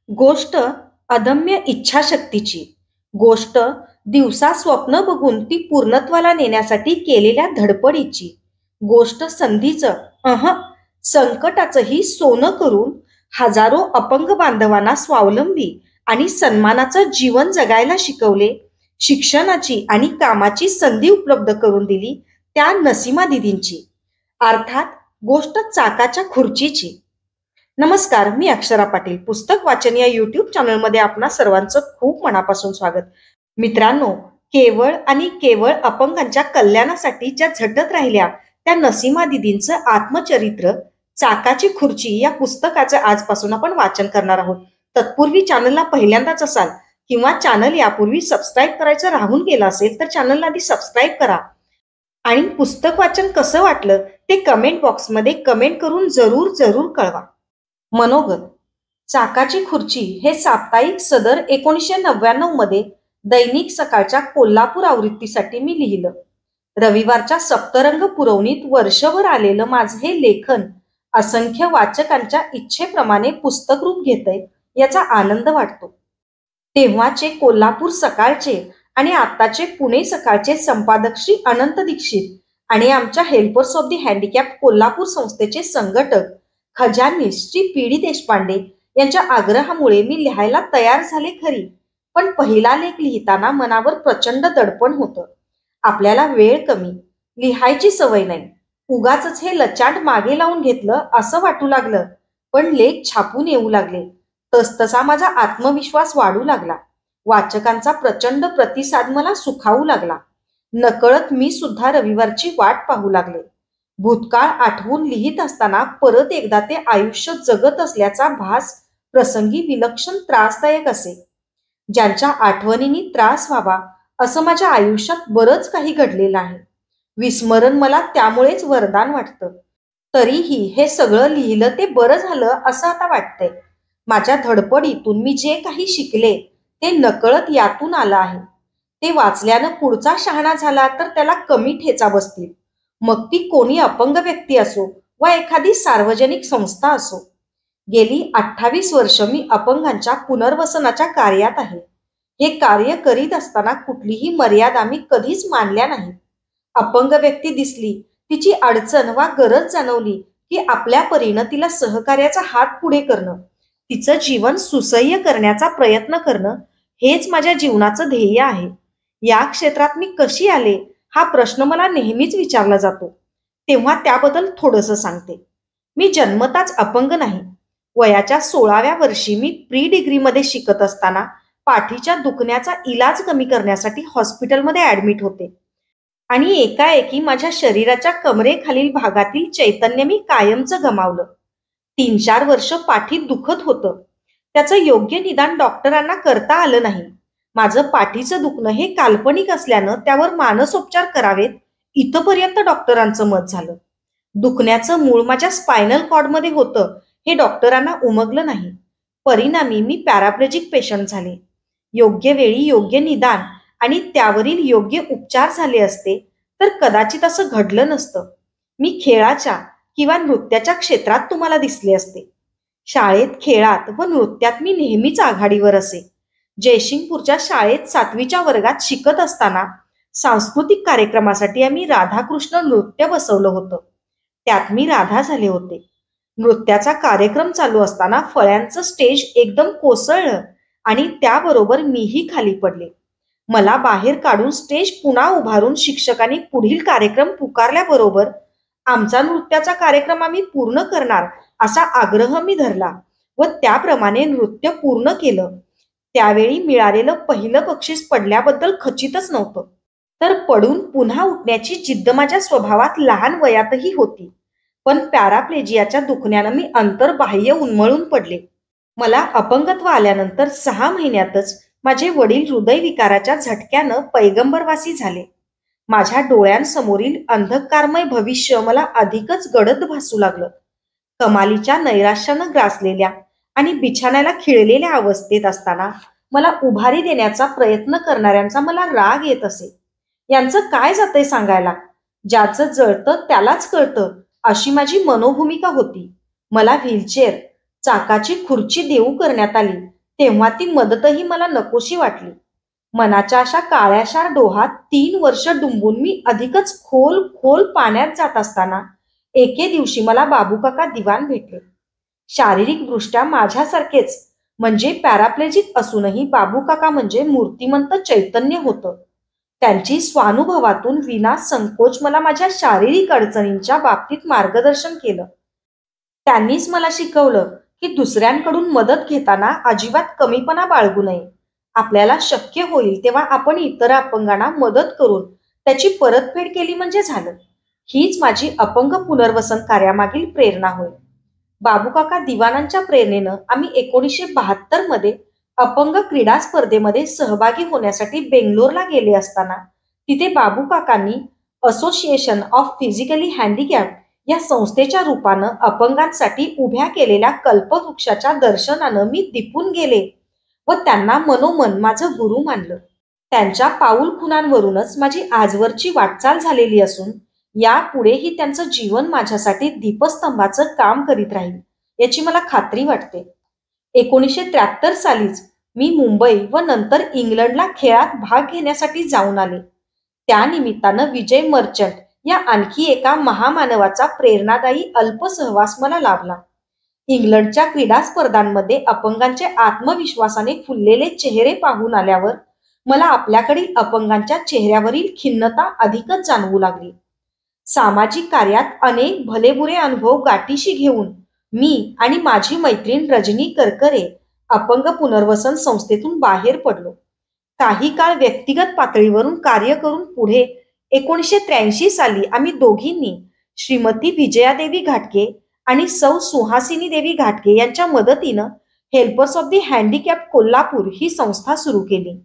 गोष्ट अदम्य इच्छाशक्तीची. गोष्ट दिवसा स्वप्न बघून ती पूर्णत्वाला नेण्यासाठी केलेल्या धडपडीची. गोष्ट संधीचं संकटाचंही सोनं करून हजारो अपंग बांधवांना स्वावलंबी आणि सन्मानाचं जीवन जगायला शिकवले. शिक्षणाची आणि कामाची संधी उपलब्ध करून दिली त्या नसीमा दिदींची. अर्थात गोष्ट चाकाच्या खुर्चीची. नमस्कार, मी अक्षरा पाटील. पुस्तक वाचन या युट्यूब चॅनलमध्ये आपणा सर्वांचं खूप मनापासून स्वागत. मित्रांनो, केवळ आणि केवळ अपंगांच्या कल्याणासाठी ज्या झटत राहिल्या त्या नसीमा दिदींचं आत्मचरित्र चाकाची खुर्ची या पुस्तकाचं आजपासून आपण वाचन करणार आहोत. तत्पूर्वी चॅनलला पहिल्यांदाच असाल किंवा चॅनल यापूर्वी सबस्क्राईब करायचं राहून गेलं असेल तर चॅनलला आधी सबस्क्राईब करा आणि पुस्तक वाचन कसं वाटलं ते कमेंट बॉक्समध्ये कमेंट करून जरूर जरूर कळवा. मनोगत. चाकाची खुर्ची हे साप्ताहिक सदर 1999 मध्ये दैनिक सकाळच्या कोल्हापूर आवृत्तीसाठी मी लिहिलं. रविवारच्या सप्तरंग पुरवणीत वर्षभर आलेलं माझं हे लेखन असंख्य वाचकांच्या इच्छेप्रमाणे पुस्तक रूप घेतंय याचा आनंद वाटतो. तेव्हाचे कोल्हापूर सकाळचे आणि आताचे पुणे सकाळचे संपादक श्री अनंत दीक्षित आणि आमच्या helpers of the handicap Kolhapur संस्थेचे संघटक खजानीस श्री पी डी देशपांडे यांच्या आग्रहामुळे मी लिहायला तयार झाले खरी, पण पहिला लेख लिहिताना मनावर प्रचंड दडपण होतं. आपल्याला वेळ कमी, लिहायची सवय नाही, उगाच हे लचांड मागे लावून घेतलं असं वाटू लागलं. पण लेख छापून येऊ लागले तसतसा माझा आत्मविश्वास वाढू लागला. वाचकांचा प्रचंड प्रतिसाद मला सुखावू लागला. नकळत मी सुद्धा रविवारची वाट पाहू लागले. भूतकाळ आठवून लिहित असताना परत एकदा ते आयुष्य जगत असल्याचा भास प्रसंगी विलक्षण त्रासदायक असे. ज्यांच्या आठवणींनी त्रास व्हावा असं माझ्या आयुष्यात बरंच काही घडलेलं आहे. विस्मरण मला त्यामुळेच वरदान वाटतं. तरीही हे सगळं लिहिलं ते बरं झालं असं आता वाटतंय. माझ्या धडपडीतून मी जे काही शिकले ते नकळत यातून आलं आहे. ते वाचल्यानं पुढचा शहाणा झाला तर त्याला कमी ठेचा बसतील, मग ती कोणी अपंग व्यक्ती असो वा एखादी सार्वजनिक संस्था असो. गेली 28 वर्ष मी अपंगांच्या पुनर्वसनाच्या कार्यात आहे. हे कार्य करीत असताना कुठलीही मर्यादा मी कधीच मानल्या नाही. अपंग व्यक्ती दिसली, तिची अडचण वा गरज जाणवली की आपल्या परीनं तिला सहकार्याचा हात पुढे करणं, तिचं जीवन सुसह्य करण्याचा प्रयत्न करणं हेच माझ्या जीवनाचं ध्येय आहे. या क्षेत्रात मी कशी आले हा प्रश्न मला नेहमीच विचारला जातो, तेव्हा त्याबद्दल थोडंसं सांगते. मी जन्मताच अपंग नाही. वयाच्या 16व्या वर्षी मी प्री डिग्रीमध्ये शिकत असताना पाठीच्या दुखण्याचा इलाज कमी करण्यासाठी हॉस्पिटलमध्ये ऍडमिट होते आणि एकाएकी माझ्या शरीराच्या कमरेखालील भागातील चैतन्य मी कायमचं गमावलं. 3-4 वर्ष पाठीत दुखत होतं. त्याचं योग्य निदान डॉक्टरांना करता आलं नाही. माझं पाठीचं दुखणं हे काल्पनिक असल्यानं त्यावर मानसोपचार करावेत इथपर्यंत डॉक्टरांचं मत झालं. दुखण्याचं मूळ माझ्या स्पायनल कॉर्डमध्ये होतं हे डॉक्टरांना उमगलं नाही. परिणामी मी पॅराप्लेजिक पेशंट झाले. योग्य वेळी योग्य निदान आणि त्यावरील योग्य उपचार झाले असते तर कदाचित असं घडलं नसतं. मी खेळाच्या किंवा नृत्याच्या क्षेत्रात तुम्हाला दिसले असते. शाळेत, खेळात व नृत्यात मी नेहमीच आघाडीवर असे. जयसिंगपूरच्या शाळेत 7वीच्या वर्गात शिकत असताना सांस्कृतिक कार्यक्रमासाठी आम्ही राधाकृष्ण नृत्य बसवलं होतं. त्यात मी राधा झाले होते. नृत्याचा कार्यक्रम चालू असताना फळ्यांचं स्टेज एकदम कोसळलं आणि त्याबरोबर मीही खाली पडले. मला बाहेर काढून स्टेज पुन्हा उभारून शिक्षकांनी पुढील कार्यक्रम पुकारल्याबरोबर आमचा नृत्याचा कार्यक्रम आम्ही पूर्ण करणार असा आग्रह मी धरला व त्याप्रमाणे नृत्य पूर्ण केलं. त्यावेळी मिळालेलं पहिलं बक्षीस पडल्याबद्दल खचितच नव्हतं, तर पडून पुन्हा उठण्याची जिद्द माझ्या स्वभावात लहान वयातही होती. पण पॅराप्लेजियाच्या दुखण्यानं मी अंतर्बाह्य उन्मळून पडले. मला अपंगत्व आल्यानंतर 6 महिन्यातच माझे वडील हृदयविकाराच्या झटक्यानं पैगंबरवासी झाले. माझ्या डोळ्यांसमोरील अंधकारमय भविष्य मला अधिकच गडद भासू लागलं. कमालीच्या नैराश्यानं ग्रासलेल्या आणि बिछाण्याला खिळलेल्या अवस्थेत असताना मला उभारी देण्याचा प्रयत्न करणाऱ्यांचा मला राग येत असे. यांचं काय जातंय सांगायला, ज्याचं जळतं त्यालाच कळतं अशी माझी मनोभूमिका होती. मला व्हीलचेअर, चाकाची खुर्ची देऊ करण्यात आली तेव्हा ती मदतही मला नकोशी वाटली. मनाच्या अशा काळ्याशार डोहात 3 वर्ष डुंबून मी अधिकच खोल खोल पाण्यात जात असताना एके दिवशी मला बाबूकाका दिवाण भेटले. शारीरिकदृष्ट्या माझ्यासारखेच म्हणजे पॅराप्लेजिक असूनही बाबूकाका म्हणजे मूर्तिमंत चैतन्य होतं. त्यांची स्वानुभवातून विना संकोच मला माझ्या शारीरिक अडचणींच्या बाबतीत मार्गदर्शन केलं. त्यांनीच मला शिकवलं की दुसऱ्यांकडून मदत घेताना अजिबात कमीपणा बाळगू नये. आपल्याला शक्य होईल तेव्हा आपण इतर अपंगांना मदत करून त्याची परतफेड केली म्हणजे झालं. हीच माझी अपंग पुनर्वसन कार्यामागील प्रेरणा होय. बाबूकाका दिवाणांच्या प्रेरणेनं आम्ही 1972 मध्ये अपंग क्रीडा स्पर्धेमध्ये सहभागी होण्यासाठी बेंगलोरला गेले असताना तिथे बाबूकाकांनी असोसिएशन ऑफ फिजिकली हँडिकॅप्ड या संस्थेच्या रूपानं अपंगांसाठी उभ्या केलेल्या कल्पवृक्षाच्या दर्शनानं मी दिपून गेले व त्यांना मनोमन माझं गुरु मानलं. त्यांच्या पाऊलखुणांवरूनच माझी आजवरची वाटचाल झालेली असून यापुढेही त्यांचं जीवन माझ्यासाठी दीपस्तंभाचं काम करीत राहील याची मला खात्री वाटते. 1973 सालीच मी मुंबई व नंतर इंग्लंडला खेळात भाग घेण्यासाठी जाऊन आले. त्या निमित्तानं विजय मर्चंट या आणखी एका महामानवाचा प्रेरणादायी अल्पसहवास मला लाभला. इंग्लंडच्या क्रीडा स्पर्धांमध्ये अपंगांचे आत्मविश्वासाने फुललेले चेहरे पाहून आल्यावर मला आपल्याकडील अपंगांच्या चेहऱ्यावरील खिन्नता अधिकच जाणवू लागली. सामाजिक कार्यात अनेक भलेबुरे अनुभव गाठीशी घेऊन मी आणि माझी मैत्रीण रजनी करकरे अपंग पुनर्वसन संस्थेतून बाहेर पडलो. काही काळ व्यक्तिगत पातळीवरून कार्य करून पुढे 1983 साली आम्ही दोघींनी श्रीमती विजयादेवी घाटगे आणि सौ सुहासिनी देवी घाटगे यांच्या मदतीनं helpers of the handicapped Kolhapur ही संस्था सुरू केली.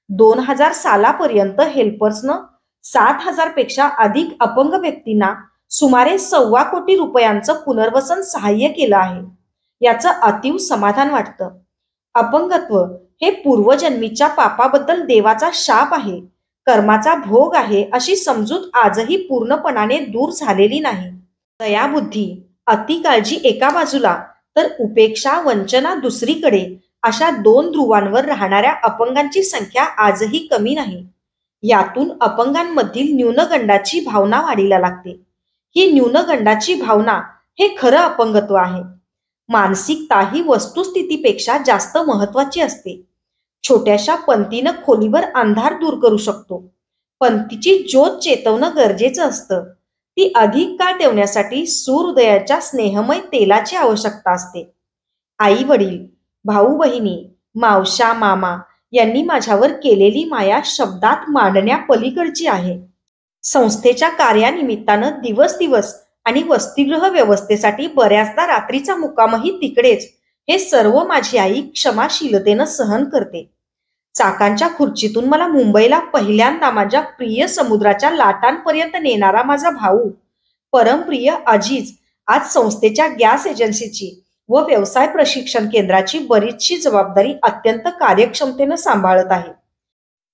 2000 सालापर्यंत हेल्पर्सनं 7,000 पेक्षा अधिक अपंग व्यक्तींना सुमारे 1.25 कोटी रुपयांचं पुनर्वसन सहाय्य केलं आहे. याचं अतीव समाधान वाटतं. अपंगत्व हे पूर्वजन्मीच्या पापाबद्दल देवाचा शाप आहे, कर्माचा भोग आहे अशी समजूत आजही पूर्णपणाने दूर झालेली नाही. दयाबुद्धी, अतिकाळजी एका बाजूला तर उपेक्षा वंचना दुसरीकडे अशा 2 ध्रुवांवर राहणाऱ्या अपंगांची संख्या आजही कमी नाही. यातून अपंगांमधील न्यूनगंडाची भावना वाढीला लागते. ही न्यूनगंडाची भावना हे खरं अपंगत्व आहे. मानसिकता ही वस्तुस्थितीपेक्षा जास्त महत्वाची असते. छोट्याशा पंथीनं खोलीवर अंधार दूर करू शकतो. पंथीची ज्योत चेतवणं गरजेचं असतं. ती अधिक काळ ठेवण्यासाठी सूर्योदयाच्या स्नेहमय तेलाची आवश्यकता असते. आई वडील, भाऊ बहिणी, मावशा मामा यांनी माझ्यावर केलेली माया शब्दात मांडण्या पलीकडची आहे. संस्थेच्या कार्यानिमित्तानं दिवस आणि वसतिगृह व्यवस्थेसाठी बऱ्याचदा रात्रीचा मुक्कामही तिकडेच हे सर्व माझी आई क्षमाशीलतेनं सहन करते. चाकांच्या खुर्चीतून मला मुंबईला पहिल्यांदा माझ्या प्रिय समुद्राच्या लाटांपर्यंत नेणारा माझा भाऊ, परमप्रिय अजीज आज संस्थेच्या गॅस एजन्सीची व व्यवसाय प्रशिक्षण केंद्राची बरीचशी जबाबदारी अत्यंत कार्यक्षमतेनं सांभाळत आहे.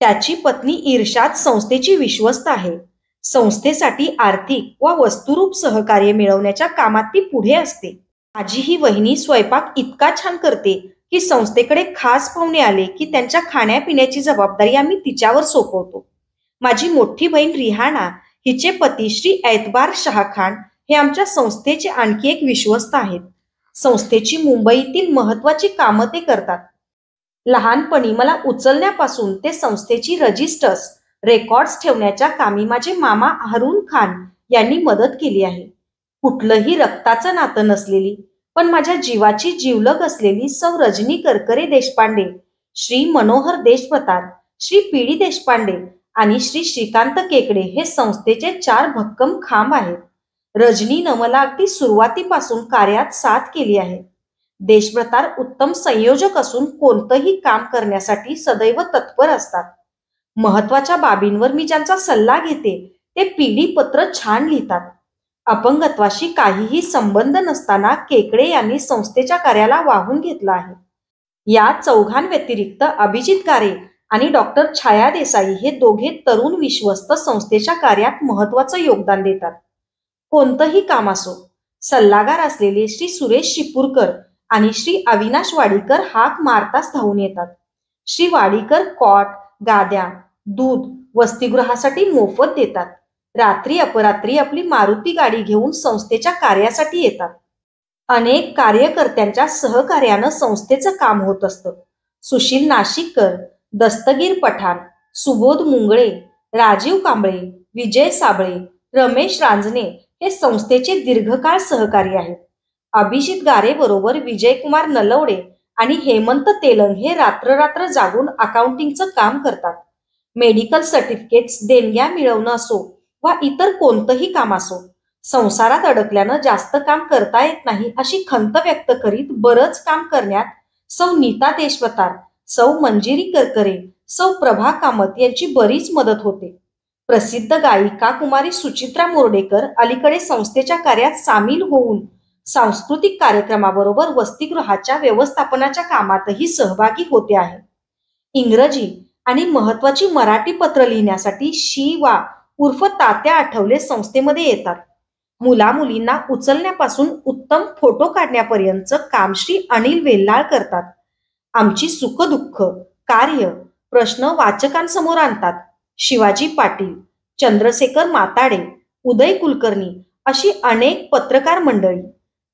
त्याची पत्नी इर्शाद संस्थेची विश्वस्त आहे. संस्थेसाठी आर्थिक व वस्तुरूप सहकार्य मिळवण्याच्या कामात ती पुढे असते. माझी ही वहिनी स्वयंपाक इतका छान करते की संस्थेकडे खास पाहुणे आले की त्यांच्या खाण्यापिण्याची जबाबदारी आम्ही तिच्यावर सोपवतो. माझी मोठी बहीण रिहाना हिचे पती श्री ऐतबार शाह खान हे आमच्या संस्थेचे आणखी एक विश्वस्त आहेत. संस्थेची मुंबईतील महत्वाची कामं ते करतात. लहानपणी मला उचलण्यापासून ते संस्थेची रजिस्टर्स रेकॉर्ड्स ठेवण्याच्या कामी माझे मामा हरून खान यांनी मदत केली आहे. कुठलंही रक्ताचं नातं नसलेली पण माझ्या जीवाची जिवलग असलेली सौ रजनी करकरे देशपांडे, श्री मनोहर देशप्रतार, श्री पी डी देशपांडे आणि श्री श्रीकांत केकडे हे संस्थेचे 4 भक्कम खांब आहेत. रजनीनं मला अगदी सुरुवातीपासून कार्यात साथ केली आहे. देशप्रतार उत्तम संयोजक असून कोणतंही काम करण्यासाठी सदैव तत्पर असतात. महत्वाच्या बाबींवर मी ज्यांचा सल्ला घेते ते पीडी पत्र छान लिहितात. अपंगत्वाशी काहीही संबंध नसताना केकडे यांनी संस्थेच्या कार्याला वाहून घेतलं आहे. या 4 व्यतिरिक्त अभिजित गारे आणि डॉक्टर छाया देसाई हे दोघे तरुण विश्वस्त संस्थेच्या कार्यात महत्वाचं योगदान देतात. कोणतंही काम असो, सल्लागार असलेले श्री सुरेश शिपूरकर आणि श्री अविनाश वाडीकर हाक मारताच धावून येतात. श्री वाडीकर कॉट, गाद्या, दूध वसतिगृहासाठी मोफत देतात. रात्री अपरात्री आपली मारुती गाडी घेऊन संस्थेच्या कार्यासाठी येतात. अनेक कार्यकर्त्यांच्या सहकार्यानं संस्थेचं काम होत असतं. सुशील नाशिककर, दस्तगीर पठाण, सुबोध मुंगळे, राजीव कांबळे, विजय साबळे, रमेश रांजणे हे संस्थेचे दीर्घकाळ सहकारी आहेत. अभिजित गारे बरोबर विजयकुमार नलवडे आणि हेमंत तेलंग हे रात्र जागून अकाउंटिंगचं काम करतात. मेडिकल सर्टिफिकेट्स देणग्या मिळवणं असो वा इतर कोणतंही काम असो, संसारात अडकल्यानं जास्त काम करता येत नाही अशी खंत व्यक्त करीत बरंच काम करण्यात सौ नीता देशवतार, सौ मंजिरी करकरे, सौ प्रभा कामत यांची बरीच मदत होते. प्रसिद्ध गायिका कुमारी सुचित्रा मोर्डेकर अलीकडे संस्थेच्या कार्यात सामील होऊन सांस्कृतिक कार्यक्रमाबरोबर वसतिगृहाच्या व्यवस्थापनाच्या कामातही सहभागी होते आहे. इंग्रजी आणि महत्वाची मराठी पत्र लिहिण्यासाठी शिवा उर्फ तात्या आठवले संस्थेमध्ये येतात. मुलामुलींना उचलण्यापासून उत्तम फोटो काढण्यापर्यंतचं काम श्री अनिल वेल्लाळ करतात. आमची सुखदुःख, कार्य, प्रश्न वाचकांसमोर आणतात. शिवाजी पाटील, चंद्रशेखर माताडे, उदय कुलकर्णी अशी अनेक पत्रकार मंडळी.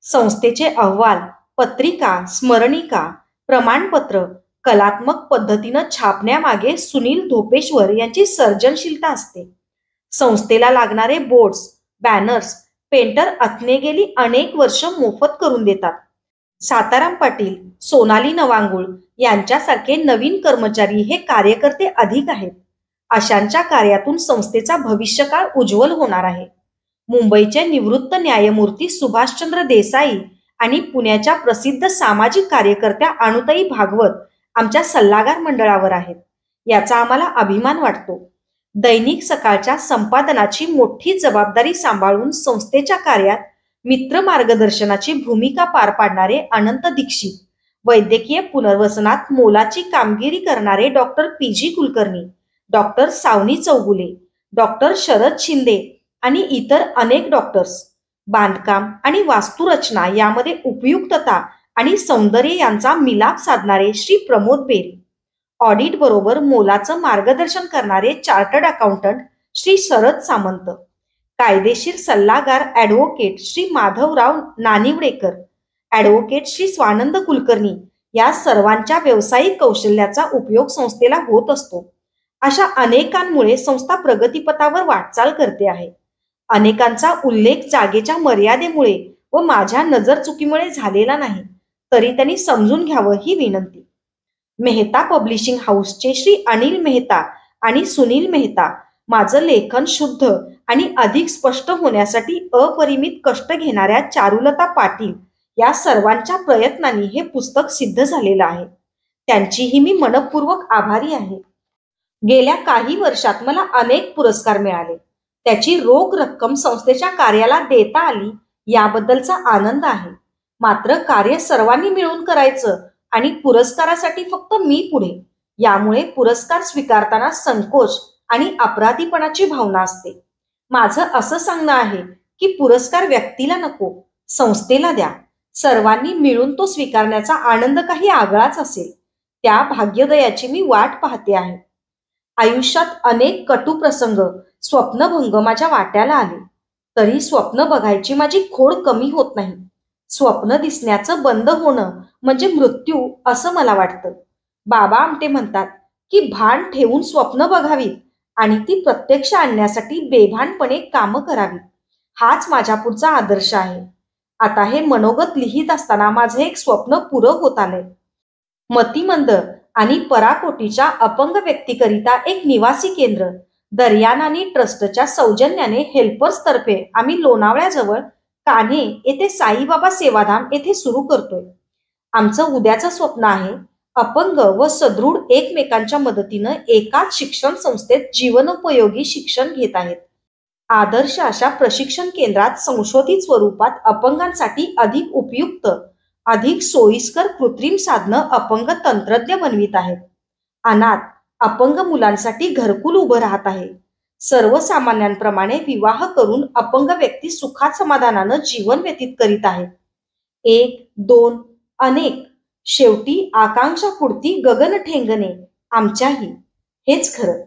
संस्थेचे अहवाल, पत्रिका, स्मरणिका, प्रमाणपत्र कलात्मक पद्धतीनं छापण्यामागे सुनील धोपेश्वर यांची सर्जनशीलता असते. संस्थेला लागणारे बोर्ड्स, बॅनर्स पेंटर अथने गेली अनेक वर्ष मोफत करून देतात. साताराम पाटील, सोनाली नवांगुळ यांच्यासारखे नवीन कर्मचारी हे कार्यकर्ते अधिक आहेत. अशांच्या कार्यातून संस्थेचा भविष्यकाळ उज्ज्वल होणार आहे. मुंबईचे निवृत्त न्यायमूर्ती सुभाषचंद्र देसाई आणि पुण्याच्या प्रसिद्ध सामाजिक कार्यकर्त्या अनुताई भागवत आमच्या सल्लागार मंडळावर आहेत. याचा आम्हाला अभिमान वाटतो. दैनिक सकाळच्या संपादनाची मोठी जबाबदारी सांभाळून संस्थेच्या कार्यात मित्र मार्गदर्शनाची भूमिका पार पाडणारे अनंत दीक्षित, वैद्यकीय पुनर्वसनात मोलाची कामगिरी करणारे doctor PG. Kulkarni, doctor Savani Chaugule, doctor Sharad Shinde आणि इतर अनेक डॉक्टर्स, बांधकाम आणि वास्तुरचना यामध्ये उपयुक्तता आणि सौंदर्य यांचा मिलाप साधणारे श्री प्रमोद बेरी, ऑडिट बरोबर मोलाचं मार्गदर्शन करणारे चार्टर्ड अकाउंटंट श्री शरद सामंत, कायदेशीर सल्लागार ॲडव्होकेट श्री माधवराव नानिवडेकर, ॲडव्होकेट श्री स्वानंद कुलकर्णी या सर्वांच्या व्यावसायिक कौशल्याचा उपयोग संस्थेला होत असतो. अशा अनेकांमुळे संस्था प्रगतीपथावर वाटचाल करते आहे. अनेकांचा उल्लेख जागेच्या मर्यादेमुळे व माझ्या नजर चुकीमुळे झालेला नाही, तरी त्यांनी समजून घ्यावं ही विनंती. मेहता पब्लिशिंग हाऊसचे श्री अनिल मेहता आणि सुनील मेहता माझं लेखन शुद्ध आणि अधिक स्पष्ट होण्यासाठी अपरिमित कष्ट घेणाऱ्या चारुलता पाटील या सर्वांच्या प्रयत्नांनी हे पुस्तक सिद्ध झालेलं आहे. त्यांचीही मी मनपूर्वक आभारी आहे. गेल्या काही वर्षात मला अनेक पुरस्कार मिळाले. त्याची रोख रक्कम संस्थेच्या कार्याला देता आली याबद्दलचा आनंद आहे. मात्र कार्य सर्वांनी मिळून करायचं आणि पुरस्कारासाठी फक्त मी पुढे, यामुळे पुरस्कार स्वीकारताना संकोच आणि अपराधीपणाची भावना असते. माझं असं सांगणं आहे की पुरस्कार व्यक्तीला नको, संस्थेला द्या. सर्वांनी मिळून तो स्वीकारण्याचा आनंद काही आगळाच असेल. त्या भाग्योदयाची मी वाट पाहते आहे. आयुष्यात अनेक कटू प्रसंग, स्वप्नभंग माझ्या वाट्याला आले, तरी स्वप्न बघायची माझी खोड कमी होत नाही. स्वप्न दिसण्याचं बंद होणं म्हणजे मृत्यू असं मला वाटतं. बाबा आमटे म्हणतात की भान ठेवून स्वप्न बघावीत आणि ती प्रत्यक्ष आणण्यासाठी बेभानपणे कामं करावीत. हाच माझ्या पुढचा आदर्श आहे. आता हे मनोगत लिहित असताना माझं एक स्वप्न पुरं होत आलंय. मतिमंद आणि पराकोटीच्या अपंग व्यक्तीकरिता एक निवासी केंद्र दर्यानानी ट्रस्टच्या सौजन्याने हेल्पर्स तर्फे आम्ही लोणावळ्याजवळ कान्हे येथे साईबाबा सेवाधाम येथे सुरू करतोय. आमचं उद्याचं स्वप्न आहे अपंग व सदृढ एकमेकांच्या मदतीनं एकाच शिक्षण संस्थेत जीवनोपयोगी शिक्षण घेत आहेत. आदर्श अशा प्रशिक्षण केंद्रात संशोधित स्वरूपात अपंगांसाठी अधिक उपयुक्त, अधिक सोयीस्कर कृत्रिम साधनं अपंग तंत्रज्ञ बनवित आहेत. अनाथ अपंग मुलांसाठी घरकुल उभं राहत आहे. सर्वसामान्यांप्रमाणे विवाह करून अपंग व्यक्ती सुखात समाधानानं जीवन व्यतीत करीत आहेत. 1, 2 अनेक, शेवटी आकांक्षा पुरती गगन ठेंगणे आमच्याही. हेच खरं.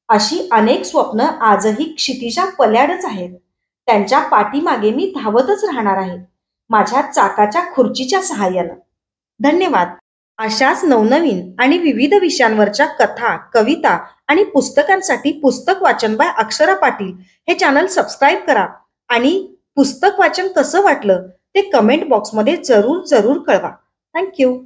अशी अनेक स्वप्न आजही क्षितिजा पल्याडच आहेत. त्यांच्या पाठीमागे मी धावतच राहणार आहे, माझ्या चाकाच्या खुर्चीच्या सहाय्यानं. धन्यवाद. अशाच नवनवीन आणि विविध विषयांवरच्या कथा, कविता आणि पुस्तकांसाठी पुस्तक वाचन बाय अक्षरा पाटील हे चॅनल सबस्क्राईब करा आणि पुस्तक वाचन कसं वाटलं ते कमेंट बॉक्समध्ये जरूर जरूर कळवा. थँक्यू.